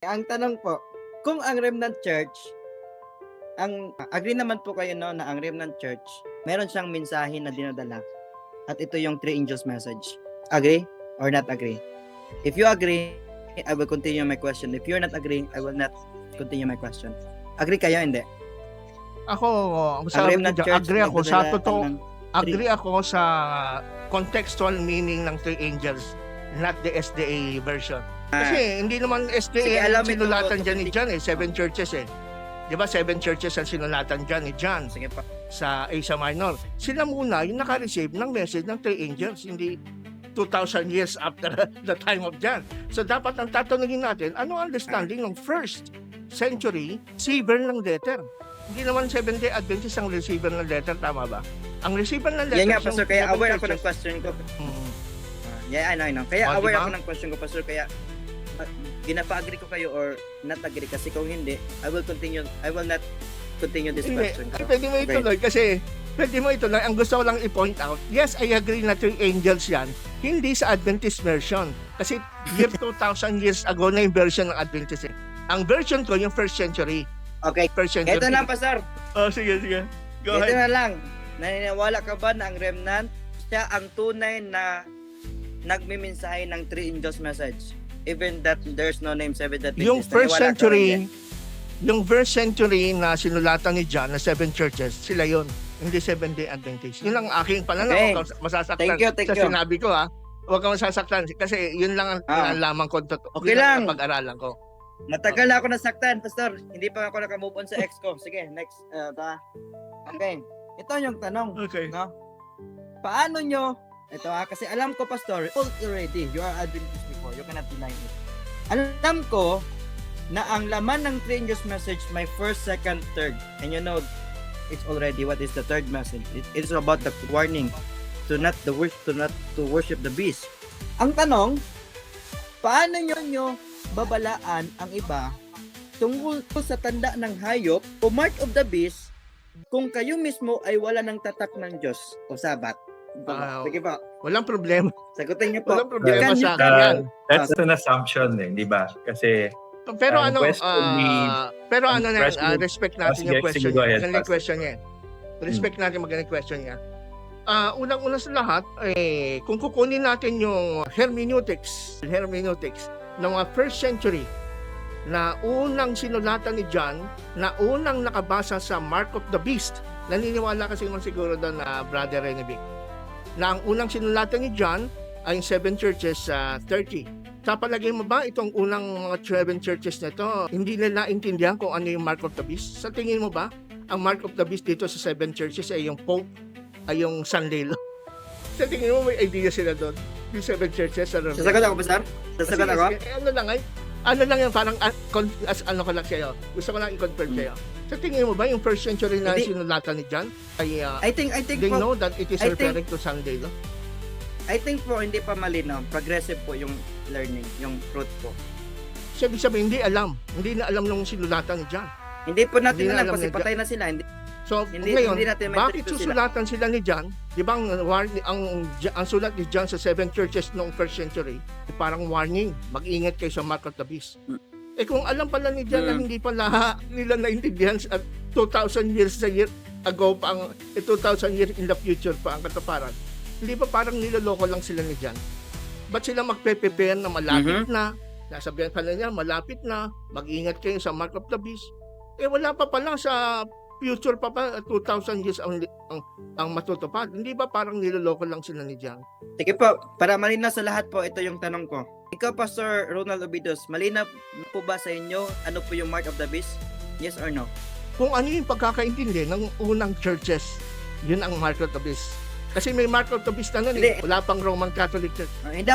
Ang tanong po, kung ang Remnant Church, agree naman po kayo no na ang Remnant Church, meron siyang mensahe na dinadala at ito yung three angels message. Agree or not agree? If you agree, I will continue my question. If you're not agree, I will not continue my question. Agree kayo, hindi? Ako, Ang sa Remnant Church, agree ako sa nagdadala totoo, ng agree ako sa contextual meaning ng three angels, not the SDA version. Kasi hindi naman Sige, SDA alam ang mo ito, sinulatan dyan ni sige. John, 7 churches eh. Di ba 7 churches ang sinulatan dyan ni John Sige pa. sa Asia Minor. Sila muna yung naka-receive ng message ng three angels, hindi 2,000 years after the time of John. So dapat ang tatanungin natin, ano ang understanding ng first century receiver ng letter? Hindi naman Seventh-day Adventist ang receiver ng letter, tama ba? Ang receiver ng letter... Yan nga, Pastor, kaya aware ako ng question ko. Yeah, I know. Kaya aware diba? ako ng question ko, Pastor, kaya ginapa-agree ko kayo or not agree kasi kung hindi, I will not continue this question. Pwede mo ituloy kasi ang gusto ko lang i-point out, yes, I agree na three angels yan, hindi sa Adventist version. Kasi year 2,000 years ago na yung version ng Adventist. Ang version ko, yung first century. Okay, First century. ito na, Pastor. Oh, sige. Go Ito ahead. na lang. Naniniwala ka ba na ang remnant, siya ang tunay na nagmimensahe ng three angels message? Even that there's no name Seventh-day Adventist. Yung first Naniniwala ka ba yan? yung first century na sinulatan ni John na 7 churches, sila yon, hindi Seventh-day Adventist. Yun ang aking pananaw. Okay. Huwag kang masasaktan Thank you. sa sinabi ko, ha. Huwag kang masasaktan kasi yun lang ang pinalaman ko. Okay lang. Pag-aralan ko. Matagal na ako nasaktan, Pastor. Hindi pa ako nakamove on sa ex ko. Sige, next. Okay. Ito yung tanong. Okay. No? Paano nyo, kasi alam ko, Pastor, already, you are Adventist before, you cannot deny it. Alam ko na ang laman ng three angels message, my first, second, third. And you know, it's already what is the third message. It is about the warning to not to worship the beast. Ang tanong, paano nyo babalaan ang iba tungkol sa tanda ng hayop o mark of the beast kung kayo mismo ay wala ng tatak ng Diyos o sabat? Sige po. Walang problema. Sagutin niyo po. Walang problema You sa can- akin yan. That's an assumption di ba? Kasi Pero Ang respect natin Sige, yung question go niya. ahead, Magandang Pastor. question niya. Respect natin magandang question niya. Unang-una sa lahat, kung kukunin natin yung hermeneutics ng mga first century na unang sinulatan ni John, na unang nakabasa sa Mark of the Beast, naniniwala kasi naman siguro doon na Brother Renevik, na ang unang sinulatan ni John ay yung 7 churches 30. Sa palagay mo ba itong unang mga 7 churches na ito, hindi nila naintindihan kung ano yung Mark of the Beast? Sa tingin mo ba, ang Mark of the Beast dito sa 7 churches ay yung Pope, ay yung San Lelo? Sa tingin mo may idea sila doon? Yung 7 churches? Sasagot ako, Pastor? Sasagot ako? Ano lang yan, parang ano ko lang sa'yo. Gusto ko lang i-confirm sa'yo. Sa tingin mo ba yung first century na sinulatan ni John ay I think they po, know that it is referring to San Lelo? I think po hindi pa malinaw. Progressive po yung learning, yung fruit po. Sabi hindi alam. Hindi na alam nung sinulatan ni John. Hindi po natin Hindi na alam alam kasi ni patay na sila. So, Hindi ngayon, natin may bakit trip to susulatan sila ni John? Di ba ang sulat ni John sa 7 churches noong first century, parang warning, mag-ingat kayo sa Mark of the Beast. Kung alam pala ni John na hindi pala nila naintindihan at 2,000 years ago pa, 2,000 years in the future pa ang katuparan, hindi ba parang niloloko lang sila ni John? Ba't sila magpe-prepare na malapit na? Nasabihan pala niya, malapit na, mag-ingat kayo sa Mark of the Beast. Wala pa pala sa future pa 2,000 years ang matutupad. Hindi ba parang niloloko lang sila ni John? Sige po, para malinaw sa lahat po, ito yung tanong ko. Ikaw, Pastor Ronald Obidos, malinaw po ba sa inyo ano po yung Mark of the Beast? Yes or no? Kung ano yung pagkakaintindi ng unang churches, yun ang Mark of the Beast. Kasi may Mark of the Beast na nun, wala pang Roman Catholic Church. Hindi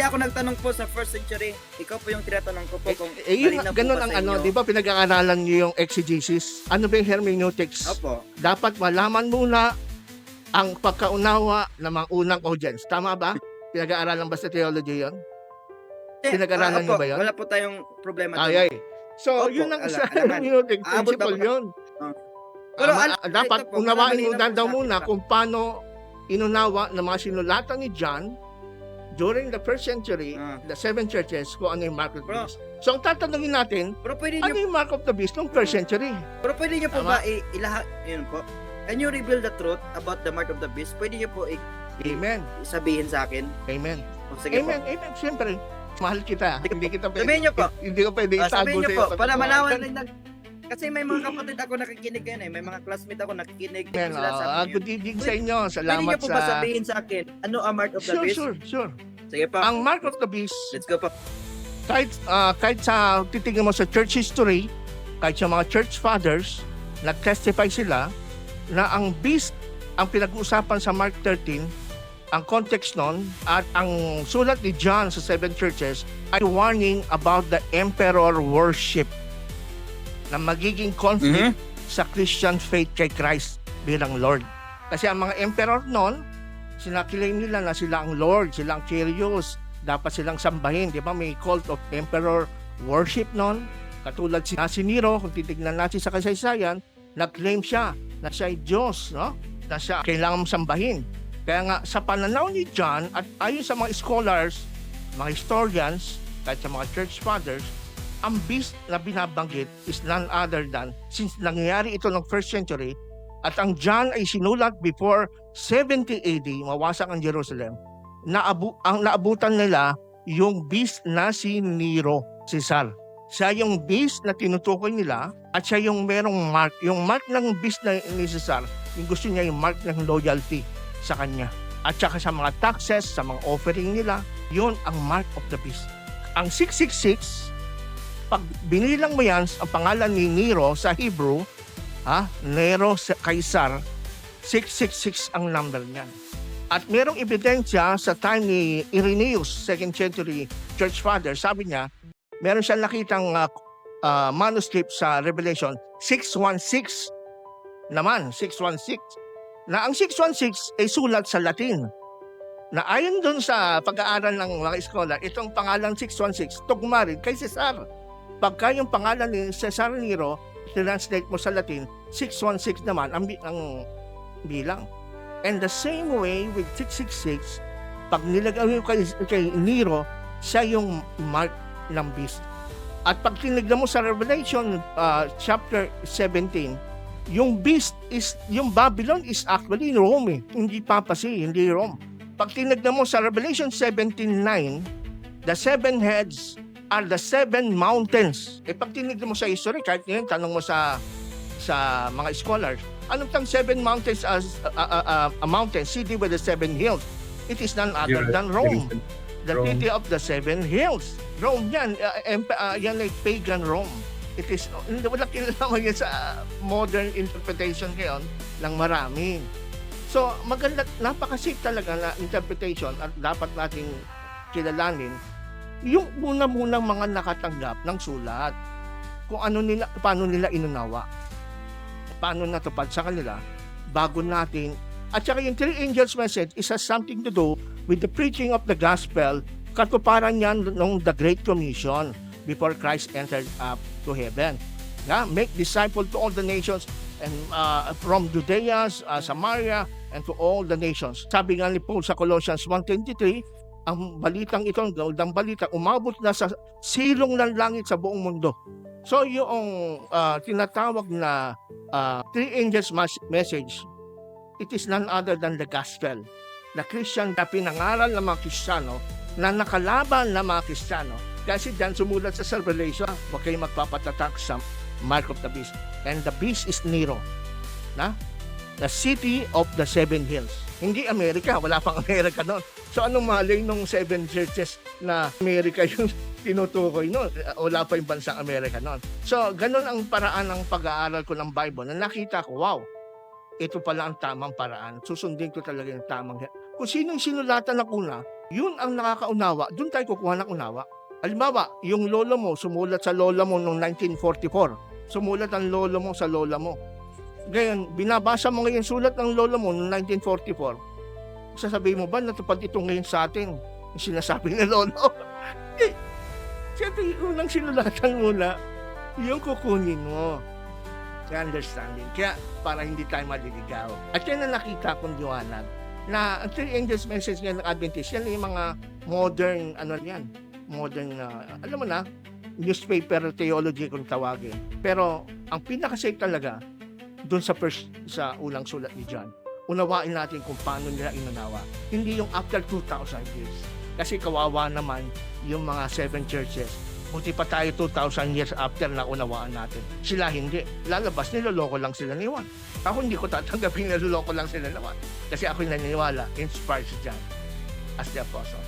ako nagtanong po sa first century. Ikaw po yung tinatanong ko po kung Yun, malinaw po ganun ba ang sa inyo. di ba pinag-aaralan niyo yung exegesis? Ano ba yung hermeneutics? Opo. Dapat malaman muna ang pagkaunawa ng mga unang audience. Tama ba? Pinag-aaralan ba sa theology yun? Pinag-aralan niyo ba yun? Wala po tayong problema doon. Ay. So, Opo, yun ang isa alaman. hermeneutic Aabot principle ako. yun. Pero Dapat ito po, unawain mo malinaw po daw sa muna akin. kung paano inunawa ng mga sinulatan ni John during the first century, the 7 churches, kung ano yung mark of the beast. So, ang tatanungin natin, Pero pwede ano niyo, yung mark of the beast ng first century? pero pwede niyo po Tama. ba ilahat, yun po. Can you reveal the truth about the mark of the beast? Pwede niyo po Amen. sabihin sa akin. Amen. O, sige Amen. po. Amen. Siyempre, mahal kita. Sige Hindi kita Sabihin niyo po. Hindi ko pwede itago Sabihin niyo sa'yo. po, para malaman din kasi may mga kapatid ako nakikinig yan may mga classmate ako nakikinig. Amen. Sila sabi niyo. Good evening sa inyo. Pwede Salamat niyo po ba sa... sabihin sa akin, ano ang mark of the beast? Sure. Sige po. Ang mark of the beast, Let's go po. kahit sa titingnan mo sa church history, kahit sa mga church fathers, nag-testify sila na ang beast ang pinag-uusapan sa Mark 13, ang context nun, at ang sulat ni John sa 7 churches ay warning about the emperor worship na magiging conflict sa Christian faith kay Christ bilang Lord. Kasi ang mga emperor nun, sinaklaim nila na sila ang Lord, sila ang Kyrios, dapat silang sambahin. Di ba may cult of emperor worship nun? Katulad si Nero, kung titignan natin sa kasaysayan, nag-claim siya na siya ay Diyos, no? Na siya kailangan sambahin. Kaya nga sa pananaw ni John at ayon sa mga scholars, mga historians, kahit sa mga church fathers, ang beast na binabanggit is none other than, since nangyayari ito ng first century, at ang John ay sinulat before 70 AD, mawasak ang Jerusalem, ang naabutan nila yung beast na si Nero, Caesar. Siya yung beast na tinutukoy nila at siya yung merong mark. Yung mark ng beast na ni Caesar, yung gusto niya yung mark ng loyalty sa kanya. At saka sa mga taxes, sa mga offering nila, yun ang mark of the beast. Ang 666, pag binilang mo yan, ang pangalan ni Nero sa Hebrew, Nero Caesar, 666 ang number niyan. At merong ebidensya sa time ni Irenaeus, 2nd century church father, sabi niya, meron siyang nakitang manuscript sa Revelation, 616 naman, 616. Na ang 616 ay sulat sa Latin. Na ayon dun sa pag-aaral ng mga scholar, itong pangalan 616, tugma rin kay Cesar. Pagka yung pangalan ni Cesar Nero, translate mo sa Latin, 616 naman ang bilang. And the same way with 666, pag nilagay mo kay Nero, siya yung mark ng beast. At pag tinignan mo sa Revelation chapter 17, yung beast is, yung Babylon is actually Rome, hindi Papacy, hindi Rome. Pag tinignan mo sa Revelation 17:9, the 7 heads are the 7 mountains. Pag tinignan mo sa history, kahit ngayon, tanong mo sa mga scholars, anong tang 7 mountains as a mountain, city with the 7 hills? It is none other than Rome. The Rome. city of the 7 hills. Rome yan, yan ay pagan Rome. It is, wala kinalaman yan sa modern interpretation ngayon ng marami. So, maganda, napaka-safe talaga na interpretation at dapat nating kilalanin yung muna-munang mga nakatanggap ng sulat. Kung ano nila, paano nila inunawa. Paano natupad sa kanila bago natin. At saka yung 3 angels message is has something to do with the preaching of the gospel, katuparan yan nung the Great Commission before Christ entered up to heaven. Make disciples to all the nations and from Judea, Samaria, and to all the nations. Sabi nga ni Paul sa Colossians 1:23, ang balitang ito, ang gawaldang balita, umabot na sa silong ng langit sa buong mundo. So yung tinatawag na 3 angels message, it is none other than the gospel. The Christian na pinangaral ng mga Kristiyano, na nakalaban ng mga Kristiyano. Kasi dyan sumulat sa Revelation, huwag kayong magpapatatak sa mark of the beast. And the beast is Nero. The city of the 7 hills. Hindi Amerika, wala pang Amerika noon. So anong malay nung 7 churches na Amerika yung tinutukoy noon? Wala pa yung bansang Amerika noon. So ganun ang paraan ng pag-aaral ko ng Bible na nakita ko, wow, ito pala ang tamang paraan. Susundin ko talaga yung tamang. Kung sinong sinulatan ng una, yun ang nakakaunawa. Doon tayo kukuha ng unawa. Halimbawa, yung lolo mo, sumulat sa lola mo noong 1944. Sumulat ang lolo mo sa lola mo. Ngayon, binabasa mo ngayon sulat ng lola mo noong 1944. Sasabihin mo ba, natupad ito ngayon sa atin? Yung sinasabi ng lolo. Siyempre, yung unang sinulatan muna, yung kukunin mo. Understanding. Kaya, para hindi tayo maliligaw. At yan ang nakita kong liwanag na ang 3 angels message ng Adventist, yan yung mga modern, ano yan, modern, alam mo na, newspaper theology kung tawagin. Pero, ang pinaka-safe talaga, doon sa unang sulat ni John, unawain natin kung paano nila inunawa. Hindi yung after 2,000 years. Kasi kawawa naman yung mga 7 churches. Buti pa tayo 2,000 years after na unawaan natin. Sila hindi. Lalabas, niloloko lang sila ni Juan. Ako hindi ko tatanggapin niloloko lang sila ni Juan. Kasi ako naniniwala, inspired si John as the apostle.